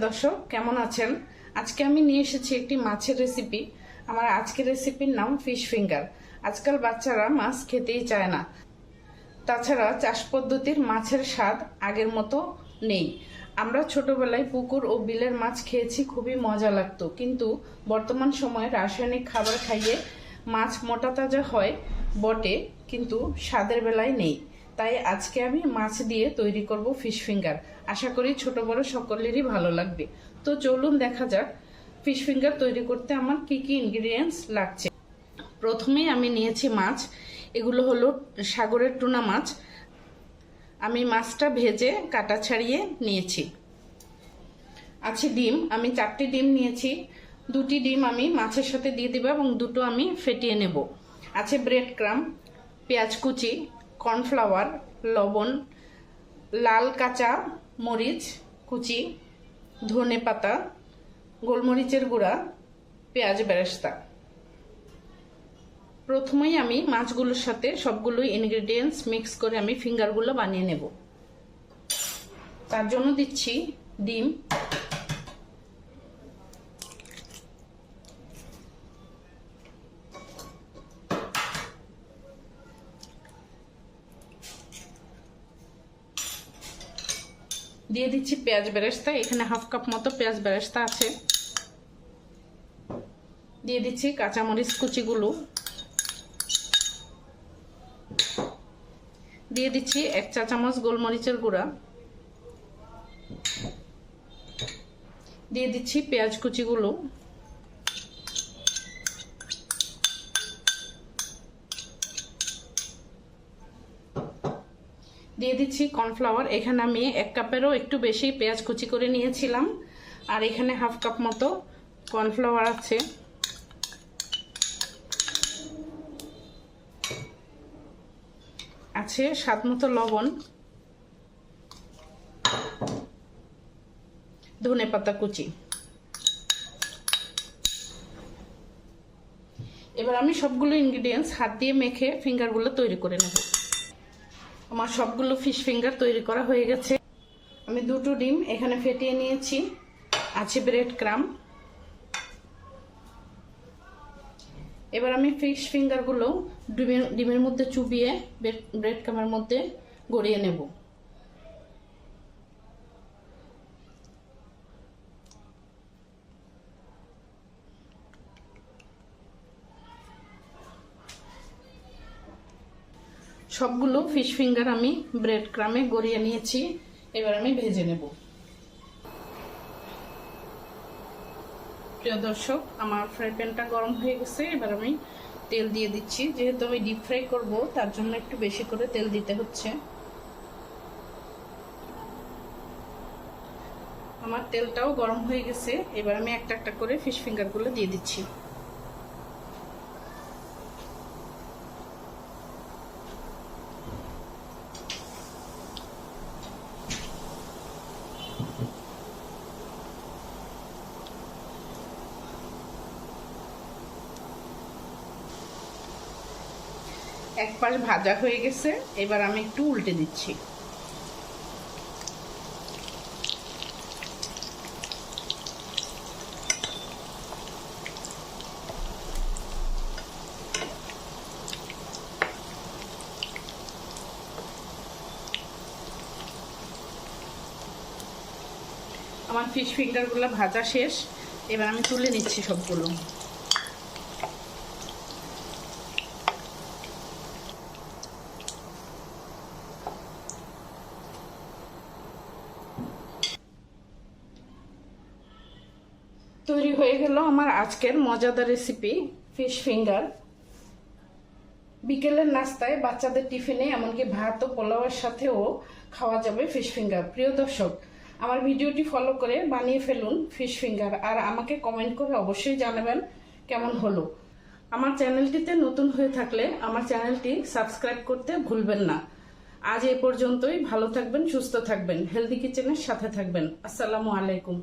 দর্শক, কেমন আছেন? আজকে আমি নিয়ে এসেছি একটি মাছের রেসিপি। আমার আজকের রেসিপির নাম ফিশ ফিঙ্গার। আজকাল বাচ্চারা মাছ খেতেই চায় না। তাছাড়া চাষ পদ্ধতির মাছের স্বাদ আগের মতো নেই। আমরা ছোটবেলায় পুকুর ও বিলের মাছ খেয়েছি, খুবই মজা লাগতো। কিন্তু বর্তমান সময়ে রাসায়নিক খাবার খাইয়ে মাছ মোটা তাজা হয় বটে, কিন্তু স্বাদের বেলায় নেই। তাই আজকে আমি মাছ দিয়ে তৈরি করব ফিশ ফিঙ্গার। আশা করি ছোট বড় সকলেরই ভালো লাগবে। তো চলুন দেখা যাক ফিশ ফিঙ্গার তৈরি করতে আমার কি কি ইনগ্রিডিয়েন্টস লাগছে। প্রথমেই আমি নিয়েছি মাছ। এগুলো হলো সাগরের টুনা মাছ। আমি মাছটা ভেজে কাটা ছাড়িয়ে নিয়েছি। আছে ডিম, আমি 4টি ডিম নিয়েছি। 2টি ডিম আমি মাছের সাথে দিয়ে দেব এবং 2টো আমি ফেটিয়ে নেব। আছে ব্রেড ক্রাম্ব, পেঁয়াজ কুচি, কর্নফ্লাওয়ার, লবণ, লাল কাঁচা মরিচ কুচি, ধনে পাতা, গোলমরিচের গুঁড়া, পেঁয়াজ বেরেস্তা। প্রথমেই আমি মাছগুলোর সাথে সবগুলো ইনগ্রেডিয়েন্টস মিক্স করে আমি ফিঙ্গারগুলো বানিয়ে নেব। তার জন্য দিচ্ছি ডিম, দিয়ে দিচ্ছি পেঁয়াজ বেরেস্তা। এখানে হাফ কাপ মতো পেঁয়াজ বেরেস্তা আছে। দিয়ে দিচ্ছি কাঁচামরিচ কুচিগুলো, দিয়ে দিচ্ছি 1 চা চামচ গোলমরিচের গুঁড়া, দিয়ে দিচ্ছি পেঁয়াজ কুচিগুলো, দিয়ে দিচ্ছি কর্নফ্লাওয়ার। এখানে আমি 1 কাপেরও একটু বেশি পেঁয়াজ কুচি করে নিয়েছিলাম, আর এখানে হাফ কাপ মতো কর্নফ্লাওয়ার আছে। আছে স্বাদ মতো লবণ, ধনে পাতা কুচি। এবার আমি সবগুলো ইনগ্রিডিয়েন্টস হাত দিয়ে মেখে ফিঙ্গারগুলো তৈরি করে নেব। আমার সবগুলো ফিশ ফিঙ্গার তৈরি করা হয়ে গেছে। আমি 2টো ডিম এখানে ফেটিয়ে নিয়েছি। আছে ব্রেড ক্রাম্ব। এবার আমি ফিশ ফিঙ্গারগুলো ডিমের মধ্যে চুবিয়ে ব্রেড ক্রাম্বের মধ্যে গড়িয়ে নেব। সবগুলো ফিশ ফিঙ্গার আমি ব্রেড ক্রামে গড়িয়ে নিয়েছি। এবার আমি ভেজে নেব। প্রিয় দর্শক, আমার ফ্রাই প্যানটা গরম হয়ে গেছে। এবার আমি তেল দিয়ে দিচ্ছি। যেহেতু আমি ডিপ ফ্রাই করব, তার জন্য একটু বেশি করে তেল দিতে হচ্ছে। আমার তেলটাও গরম হয়ে গেছে। এবার আমি একটা একটা করে ফিশ ফিঙ্গারগুলো দিয়ে দিচ্ছি। এক পাশ ভাজা হয়ে গেছে। এবার আমি একটু উল্টে দিচ্ছি। আমার ফিশ ফিঙ্গারগুলো ভাজা শেষ। এবার আমি তুলে নিচ্ছি সবগুলো। তৈরি হয়ে গেল আমার আজকের মজাদার রেসিপি ফিশ ফিঙ্গার। বিকেলের নাস্তায়, বাচ্চাদের টিফিনে, এমনকি ভাত ও পোলাওয়ের সাথেও খাওয়া যাবে ফিশ ফিঙ্গার। প্রিয় দর্শক, আমার ভিডিওটি ফলো করে বানিয়ে ফেলুন ফিশ ফিঙ্গার, আর আমাকে কমেন্ট করে অবশ্যই জানাবেন কেমন হলো। আমার চ্যানেলটিতে নতুন হয়ে থাকলে আমার চ্যানেলটি সাবস্ক্রাইব করতে ভুলবেন না। আজ এই পর্যন্তই। ভালো থাকবেন, সুস্থ থাকবেন, হেলদি কিচেনের সাথে থাকবেন। আসসালামু আলাইকুম।